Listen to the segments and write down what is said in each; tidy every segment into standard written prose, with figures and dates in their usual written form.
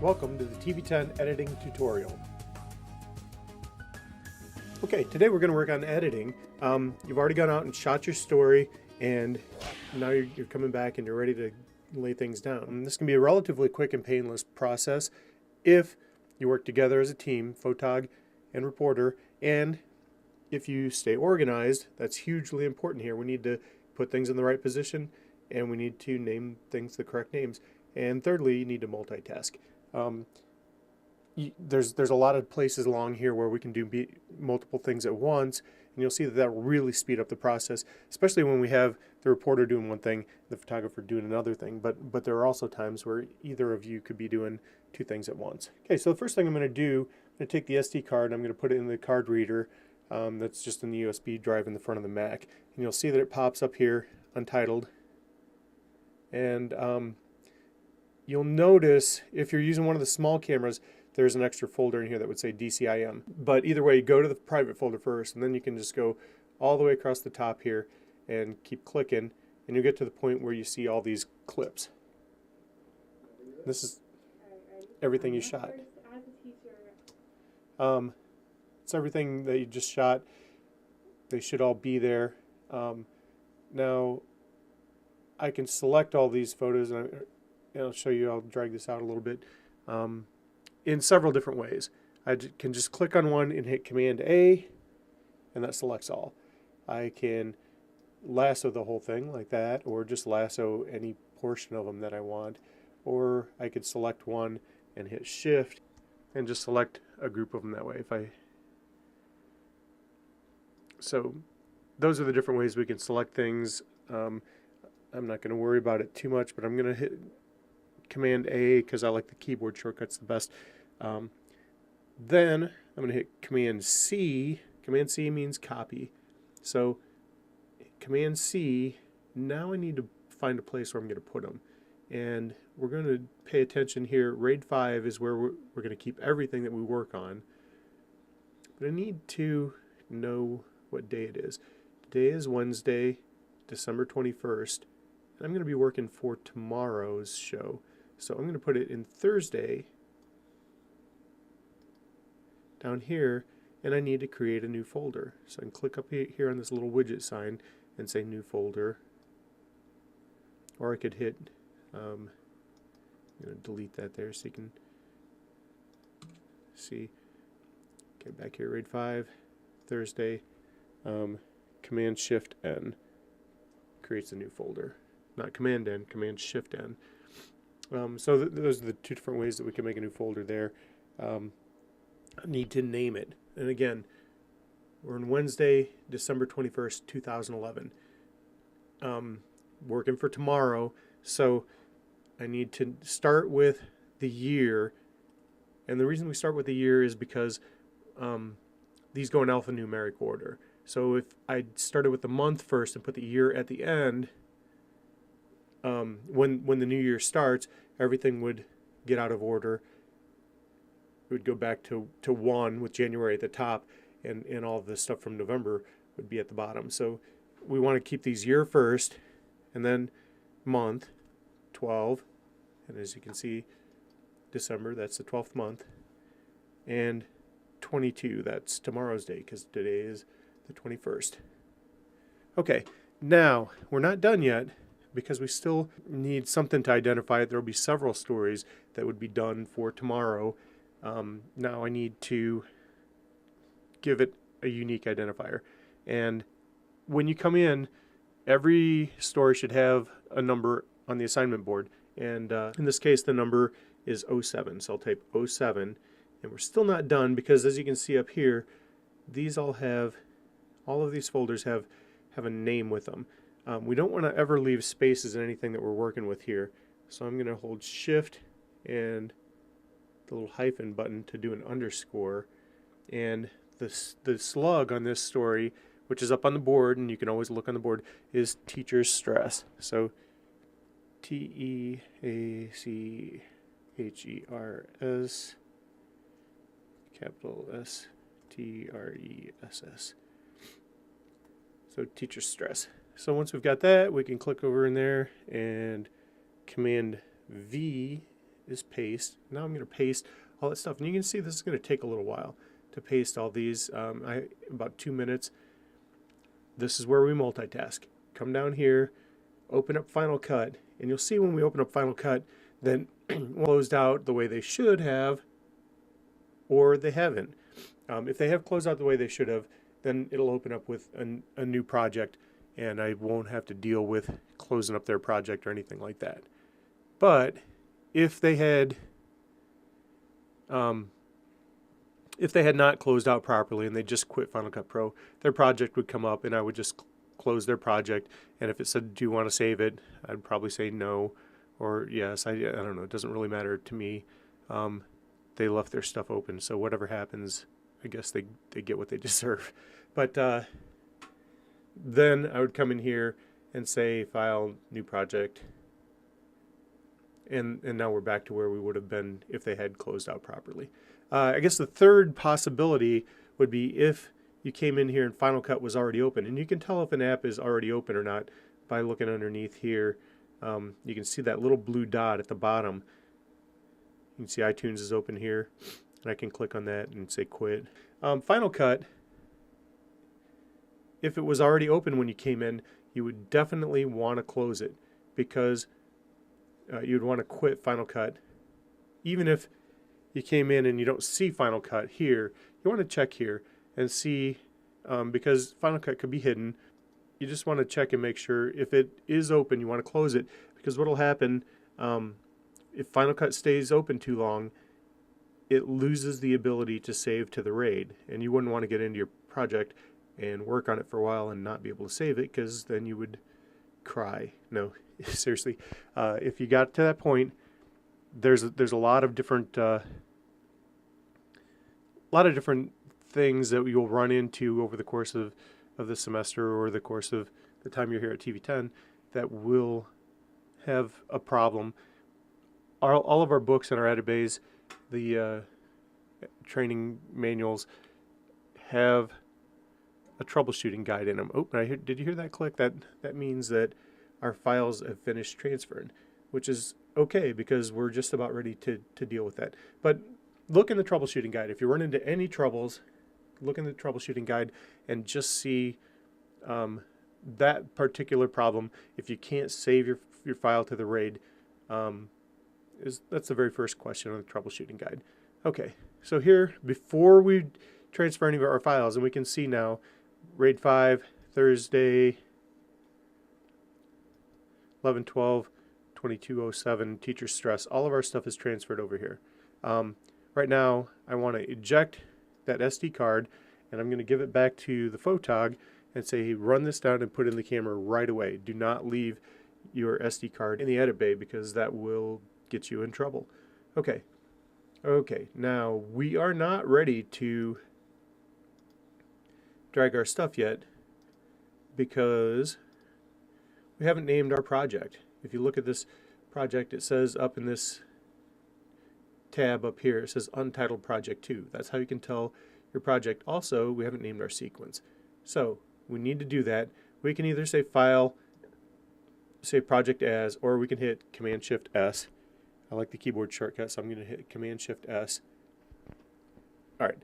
Welcome to the TV10 editing tutorial. Okay, today we're going to work on editing. You've already gone out and shot your story, and now you're coming back and you're ready to lay things down. And this can be a relatively quick and painless process if you work together as a team, photog and reporter, and if you stay organized. That's hugely important here. We need to put things in the right position, and we need to name things the correct names. And thirdly, you need to multitask. There's a lot of places along here where we can do multiple things at once, and you'll see that that will really speed up the process, especially when we have the reporter doing one thing, the photographer doing another thing. But there are also times where either of you could be doing two things at once. Okay, so the first thing I'm going to do, I'm going to take the SD card and I'm going to put it in the card reader that's just in the USB drive in the front of the Mac, and you'll see that it pops up here, Untitled, and you'll notice if you're using one of the small cameras, there's an extra folder in here that would say DCIM. But either way, go to the private folder first, and then you can just go all the way across the top here and keep clicking, and you'll get to the point where you see all these clips. This is everything you shot. It's everything that you just shot. They should all be there. Now, I can select all these photos, and I'll show you. I'll drag this out a little bit in several different ways. I can just click on one and hit Command A, and that selects all. I can lasso the whole thing like that, or just lasso any portion of them that I want. Or I could select one and hit Shift and just select a group of them that way. So those are the different ways we can select things. I'm not going to worry about it too much, but I'm going to hit Command A because I like the keyboard shortcuts the best. Then I'm going to hit Command C. Command C means copy. So Command C, now I need to find a place where I'm going to put them. And we're going to pay attention here. RAID 5 is where we're going to keep everything that we work on. But I need to know what day it is. Today is Wednesday, December 21st. And I'm going to be working for tomorrow's show. So I'm going to put it in Thursday down here, and I need to create a new folder. So I can click up here on this little widget sign and say new folder. Or I could hit, I'm going to delete that there so you can see. Okay, back here, RAID 5, Thursday, Command Shift N creates a new folder. Not Command N, Command Shift N. So those are the two different ways that we can make a new folder there. I need to name it. And again, we're on Wednesday, December 21st, 2011. Working for tomorrow, so I need to start with the year. And the reason we start with the year is because these go in alphanumeric order. So if I started with the month first and put the year at the end, when the new year starts, everything would get out of order. It would go back to 1 with January at the top, and all of the stuff from November would be at the bottom. So we want to keep these year first, and then month, 12, and as you can see, December, that's the 12th month, and 22, that's tomorrow's day, because today is the 21st. Okay, now, we're not done yet, because we still need something to identify it. There will be several stories that would be done for tomorrow. Now I need to give it a unique identifier. And when you come in, every story should have a number on the assignment board. And in this case, the number is 07. So I'll type 07. And we're still not done because, as you can see up here, these all of these folders have a name with them. We don't want to ever leave spaces in anything that we're working with here. So I'm going to hold Shift and the little hyphen button to do an underscore. And the slug on this story, which is up on the board, and you can always look on the board, is teacher's stress. So TEACHERS, capital STRESS. So teacher's stress. So once we've got that, we can click over in there and Command V is paste. Now I'm going to paste all that stuff. And you can see this is going to take a little while to paste all these. About 2 minutes. This is where we multitask. Come down here, open up Final Cut, and you'll see when we open up Final Cut, then closed out the way they should have, or they haven't. If they have closed out the way they should have, then it'll open up with a new project, and I won't have to deal with closing up their project or anything like that. But if they had not closed out properly and they just quit Final Cut Pro, their project would come up and I would just close their project. And if it said, do you want to save it? I'd probably say no or yes. I don't know. It doesn't really matter to me. They left their stuff open. So whatever happens, I guess they get what they deserve. But then I would come in here and say File, New Project. And now we're back to where we would have been if they had closed out properly. I guess the third possibility would be if you came in here and Final Cut was already open. And you can tell if an app is already open or not by looking underneath here. You can see that little blue dot at the bottom. You can see iTunes is open here. And I can click on that and say quit. Final Cut, if it was already open when you came in, you would definitely want to close it because you'd want to quit Final Cut. Even if you came in and you don't see Final Cut here, you want to check here and see, because Final Cut could be hidden. You just want to check and make sure if it is open, you want to close it, because what will happen if Final Cut stays open too long, it loses the ability to save to the RAID, and you wouldn't want to get into your project and work on it for a while and not be able to save it, because then you would cry. No, seriously, if you got to that point, there's a lot of different things that you'll run into over the course of the semester or the course of the time you're here at TV10 that will have a problem. All of our books and our editabays, the training manuals, have a troubleshooting guide in them. Oh, did you hear that click? That means that our files have finished transferring, which is okay because we're just about ready to deal with that. But look in the troubleshooting guide. If you run into any troubles, look in the troubleshooting guide and just see that particular problem. If you can't save your file to the RAID, that's the very first question on the troubleshooting guide. Okay, so here, before we transfer any of our files, and we can see now, RAID 5, Thursday, 11/12/2207, teacher stress, all of our stuff is transferred over here. Right now, I want to eject that SD card, and I'm going to give it back to the photog and say, hey, run this down and put it in the camera right away. Do not leave your SD card in the edit bay because that will get you in trouble. Okay, now we are not ready to drag our stuff yet because we haven't named our project. If you look at this project, it says up in this tab up here, it says Untitled Project 2. That's how you can tell your project. Also, we haven't named our sequence. So we need to do that. We can either say File, say Project As, or we can hit Command-Shift-S. I like the keyboard shortcut, so I'm going to hit Command-Shift-S. All right.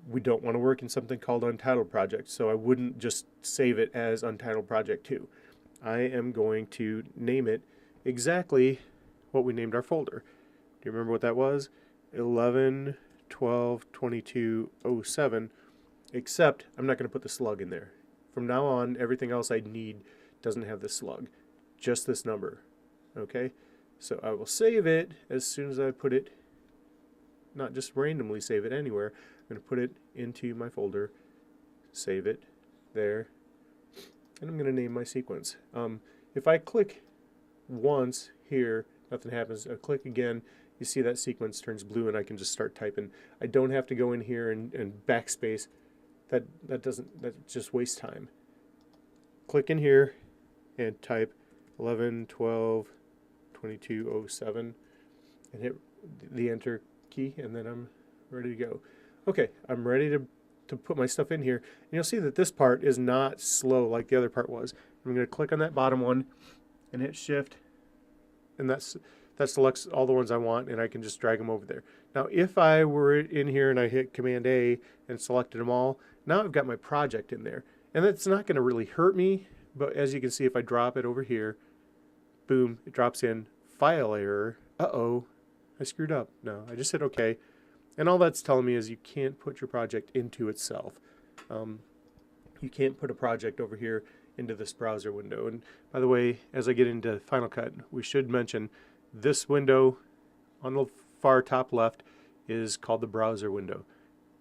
We don't want to work in something called Untitled Project, so I wouldn't just save it as Untitled Project 2. I am going to name it exactly what we named our folder. Do you remember what that was? 11/12/2207, except I'm not going to put the slug in there. From now on, everything else I need doesn't have the slug, just this number. Okay? So I will save it as soon as I put it, not just randomly save it anywhere. I'm going to put it into my folder, save it there, and I'm going to name my sequence. If I click once here, nothing happens. I click again, you see that sequence turns blue and I can just start typing. I don't have to go in here and backspace. That just wastes time. Click in here and type 11/12/2207 and hit the enter key, and then I'm ready to go. Okay, I'm ready to put my stuff in here, and you'll see that this part is not slow like the other part was. I'm going to click on that bottom one and hit shift, and that's that selects all the ones I want, and I can just drag them over there. Now, if I were in here and I hit Command A and selected them all, now I've got my project in there. And that's not going to really hurt me, but as you can see, if I drop it over here, boom, it drops in file error. Uh-oh, I screwed up. No, I just hit OK. And all that's telling me is you can't put your project into itself. You can't put a project over here into this browser window. And by the way, as I get into Final Cut, we should mention this window on the far top left is called the browser window.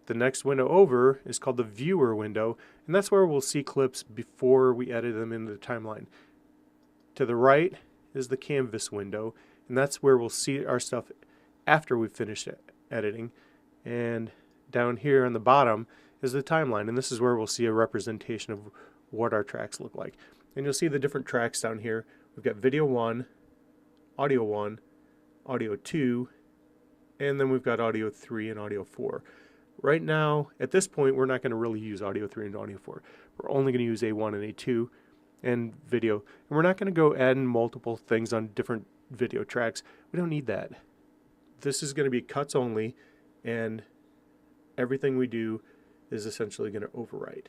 The next window over is called the viewer window, and that's where we'll see clips before we edit them into the timeline. To the right is the canvas window, and that's where we'll see our stuff after we've finished editing. And down here on the bottom is the timeline, and this is where we'll see a representation of what our tracks look like. And you'll see the different tracks down here. We've got video 1, audio 2, and then we've got audio 3 and audio 4. Right now, at this point, we're not going to really use audio 3 and audio 4. We're only going to use A1 and A2 and video. And we're not going to go add in multiple things on different video tracks. We don't need that. This is going to be cuts only, and everything we do is essentially going to overwrite.